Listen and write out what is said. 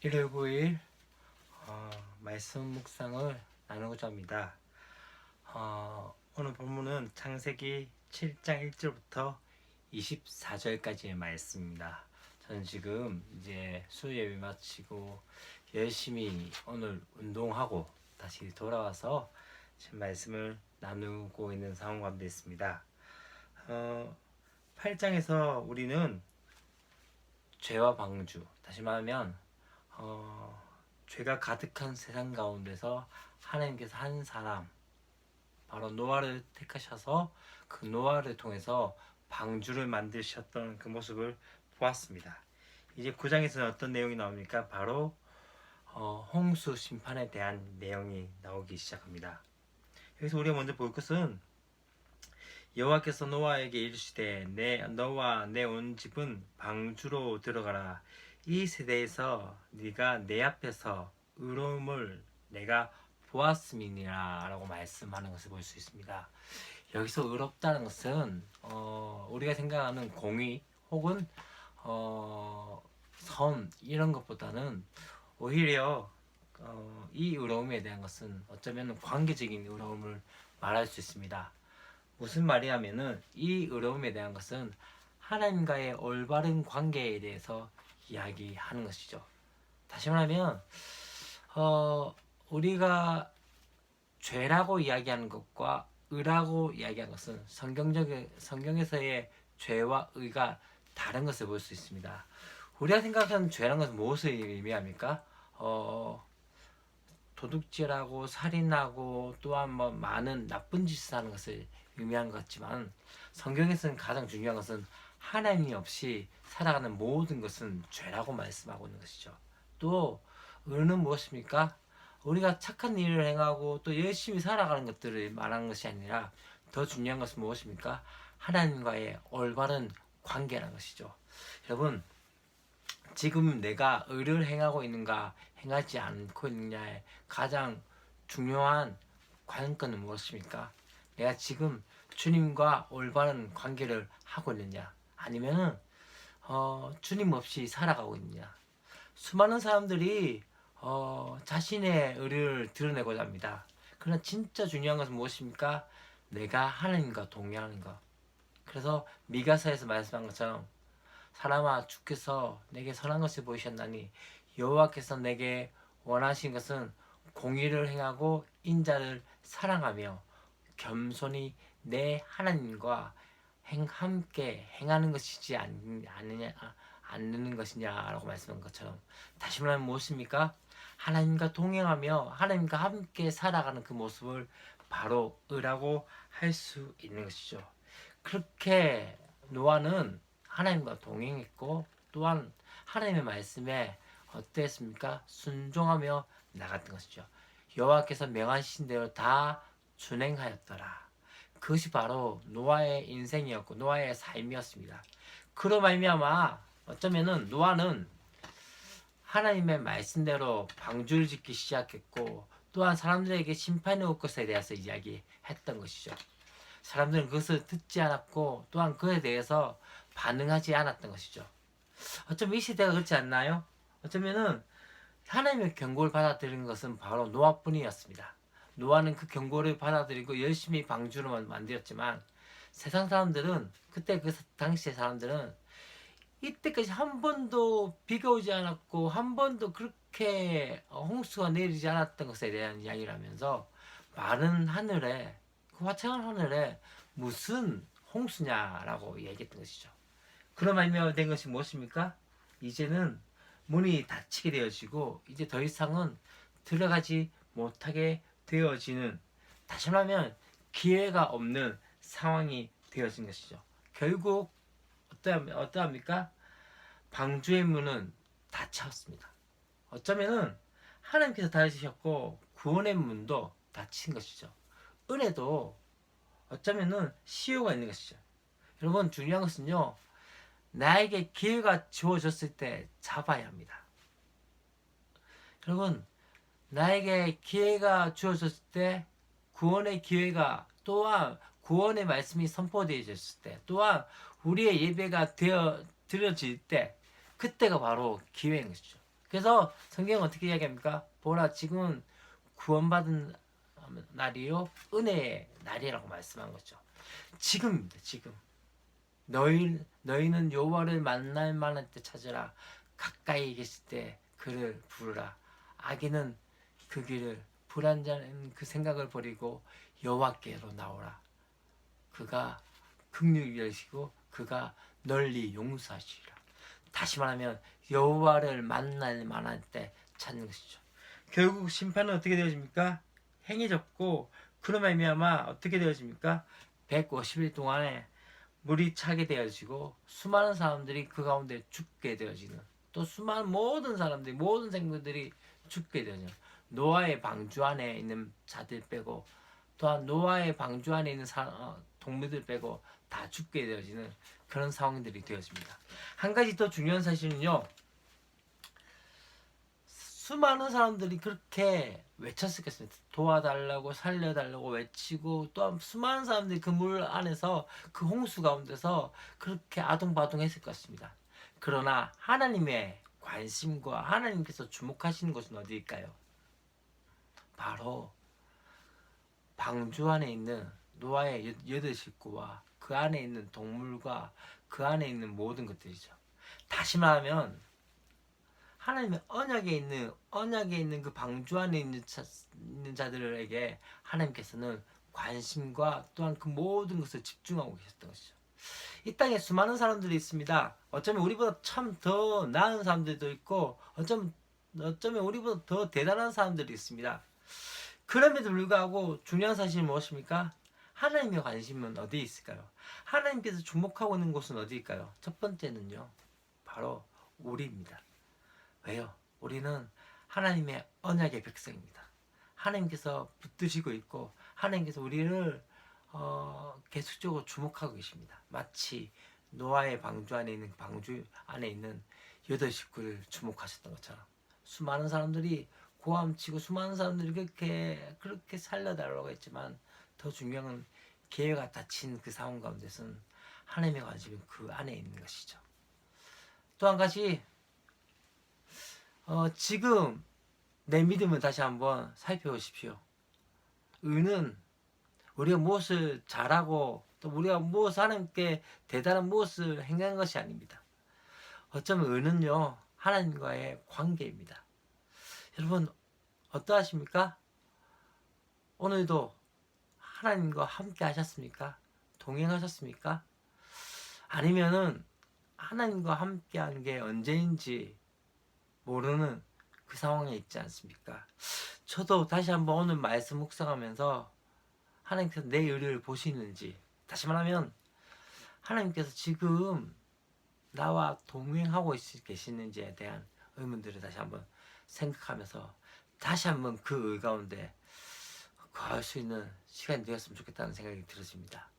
1월 9일 말씀 묵상을 나누고자 합니다. 오늘 본문은 창세기 7장 1절부터 24절까지의 말씀입니다. 저는 지금 이제 수요예배 마치고 열심히 오늘 운동하고 다시 돌아와서 지금 말씀을 나누고 있는 상황 가운데 있습니다. 8장에서 우리는 죄와 방주, 다시 말하면 죄가 가득한 세상 가운데서 하나님께서 한 사람, 바로 노아를 택하셔서 그 노아를 통해서 방주를 만드셨던 그 모습을 보았습니다. 이제 9장에서는 어떤 내용이 나옵니까? 바로 홍수 심판에 대한 내용이 나오기 시작합니다. 여기서 우리가 먼저 볼 것은 여호와께서 노아에게 이르시되 너와 내 온 집은 방주로 들어가라. 이 세대에서 네가 내 앞에서 의로움을 내가 보았음이니라 라고 말씀하는 것을 볼 수 있습니다. 여기서 의롭다는 것은 우리가 생각하는 공의 혹은 선 이런 것보다는 오히려 이 의로움에 대한 것은 어쩌면 관계적인 의로움을 말할 수 있습니다. 무슨 말이냐면은 이 의로움에 대한 것은 하나님과의 올바른 관계에 대해서 이야기하는 것이죠. 다시 말하면 우리가 죄라고 이야기하는 것과 의라고 이야기하는 것은 성경에서의 죄와 의가 다른 것을 볼 수 있습니다. 우리가 생각하는 죄라는 것은 무엇을 의미합니까? 도둑질하고 살인하고 또한 많은 나쁜 짓을 하는 것을 의미하는 것 같지만 성경에서는 가장 중요한 것은 하나님이 없이 살아가는 모든 것은 죄라고 말씀하고 있는 것이죠. 또 의는 무엇입니까? 우리가 착한 일을 행하고 또 열심히 살아가는 것들을 말하는 것이 아니라 더 중요한 것은 무엇입니까? 하나님과의 올바른 관계라는 것이죠. 여러분, 지금 내가 의를 행하고 있는가 행하지 않고 있느냐의 가장 중요한 관건은 무엇입니까? 내가 지금 주님과 올바른 관계를 하고 있느냐 아니면은 주님 없이 살아가고 있느냐. 수많은 사람들이 자신의 의를 드러내고자 합니다. 그러나 진짜 중요한 것은 무엇입니까? 내가 하나님과 동행하는 것. 그래서 미가서에서 말씀한 것처럼 사람아, 주께서 내게 선한 것을 보이셨나니 여호와께서 내게 원하신 것은 공의를 행하고 인자를 사랑하며 겸손히 내 하나님과 함께 행하는 것이지 않는 것이냐라고 말씀한 것처럼, 다시 말하면 무엇입니까? 하나님과 동행하며 하나님과 함께 살아가는 그 모습을 바로 의라고 할 수 있는 것이죠. 그렇게 노아는 하나님과 동행했고 또한 하나님의 말씀에 어땠습니까? 순종하며 나갔던 것이죠. 여호와께서 명하신 대로 다 준행하였더라. 그것이 바로 노아의 인생이었고 노아의 삶이었습니다. 그로 말미암아 어쩌면은 노아는 하나님의 말씀대로 방주를 짓기 시작했고 또한 사람들에게 심판이 올 것에 대해서 이야기했던 것이죠. 사람들은 그것을 듣지 않았고 또한 그에 대해서 반응하지 않았던 것이죠. 어쩌면 이 시대가 그렇지 않나요? 어쩌면은 하나님의 경고를 받아들인 것은 바로 노아뿐이었습니다. 노아는 그 경고를 받아들이고 열심히 방주를 만들었지만 세상 사람들은, 그때 그 당시의 사람들은 이때까지 한 번도 비가 오지 않았고 한 번도 그렇게 홍수가 내리지 않았던 것에 대한 이야기를 하면서 마른 하늘에, 그 화창한 하늘에 무슨 홍수냐라고 얘기했던 것이죠. 그런 말미암아 된 것이 무엇입니까? 이제는 문이 닫히게 되어지고 이제 더 이상은 들어가지 못하게 되어지는, 다시 말하면 기회가 없는 상황이 되어진 것이죠. 결국 어떠합니까? 방주의 문은 닫혔습니다. 어쩌면은 하나님께서 닫으셨고 구원의 문도 닫힌 것이죠. 은혜도 어쩌면은 시효가 있는 것이죠. 여러분, 중요한 것은요, 나에게 기회가 주어졌을 때 잡아야 합니다. 여러분, 나에게 기회가 주어졌을 때, 구원의 기회가, 또한 구원의 말씀이 선포되어졌을 때, 또한 우리의 예배가 드려질 때, 그때가 바로 기회인 것이죠. 그래서 성경은 어떻게 이야기합니까? 보라, 지금은 구원받은 날이요 은혜의 날이라고 말씀한 거죠. 지금입니다. 지금 너희는 여호와를 만날 만한 때 찾으라. 가까이 계실 때 그를 부르라. 악인은 그 길을, 불안자는 그 생각을 버리고 여호와께로 나오라. 그가 긍휼히 여시고 그가 널리 용서하시리라. 다시 말하면 여호와를 만날 만한 때 찾는 것이죠. 결국 심판은 어떻게 되어집니까? 행해졌고, 그로 말미암아 어떻게 되어집니까? 150일 동안에 물이 차게 되어지고 수많은 사람들이 그 가운데 죽게 되어지는, 또 수많은 모든 사람들이, 모든 생물들이 죽게 되어지는, 노아의 방주 안에 있는 자들 빼고, 또한 노아의 방주 안에 있는 동물들 빼고 다 죽게 되어지는 그런 상황들이 되어집니다. 한 가지 더 중요한 사실은요, 수많은 사람들이 그렇게 외쳤을 것입니다. 도와달라고, 살려달라고 외치고, 또한 수많은 사람들이 그 물 안에서, 그 홍수 가운데서 그렇게 아둥바둥했을 것입니다. 그러나 하나님의 관심과 하나님께서 주목하시는 곳은 어디일까요? 바로 방주 안에 있는 노아의 8식구와 그 안에 있는 동물과 그 안에 있는 모든 것들이죠. 다시 말하면 하나님의 언약에 있는 그 방주 안에 있는 자들에게 하나님께서는 관심과 또한 그 모든 것을 집중하고 계셨던 것이죠. 이 땅에 수많은 사람들이 있습니다. 어쩌면 우리보다 참 더 나은 사람들도 있고, 어쩌면 우리보다 더 대단한 사람들이 있습니다. 그럼에도 불구하고 중요한 사실은 무엇입니까? 하나님의 관심은 어디에 있을까요? 하나님께서 주목하고 있는 곳은 어디일까요? 첫 번째는요, 바로 우리입니다. 왜요? 우리는 하나님의 언약의 백성입니다. 하나님께서 붙드시고 있고, 하나님께서 우리를 계속적으로 주목하고 계십니다. 마치 노아의 방주 안에 있는 방주 안에 있는 8식구를 주목하셨던 것처럼 수많은 사람들이 고함치고 수많은 사람들이 그렇게 살려달라고 했지만, 더 중요한 건 기회가 닫힌 그 상황 가운데서는 하나님의 관심은 그 안에 있는 것이죠. 또 한 가지, 지금 내 믿음을 다시 한번 살펴보십시오. 의는 우리가 무엇을 잘하고 또 우리가 무엇을 하나님께 대단한 무엇을 행한 것이 아닙니다. 어쩌면 의는요, 하나님과의 관계입니다. 여러분 어떠하십니까? 오늘도 하나님과 함께 하셨습니까? 동행하셨습니까? 아니면은 하나님과 함께 하는 게 언제인지 모르는 그 상황에 있지 않습니까? 저도 다시 한번 오늘 말씀 묵상하면서 하나님께서 내 의를 보시는지, 다시 말하면 하나님께서 지금 나와 동행하고 계시는지에 대한 의문들을 다시 한번 생각하면서 다시 한번 그 의 가운데 거할 수 있는 시간이 되었으면 좋겠다는 생각이 들었습니다.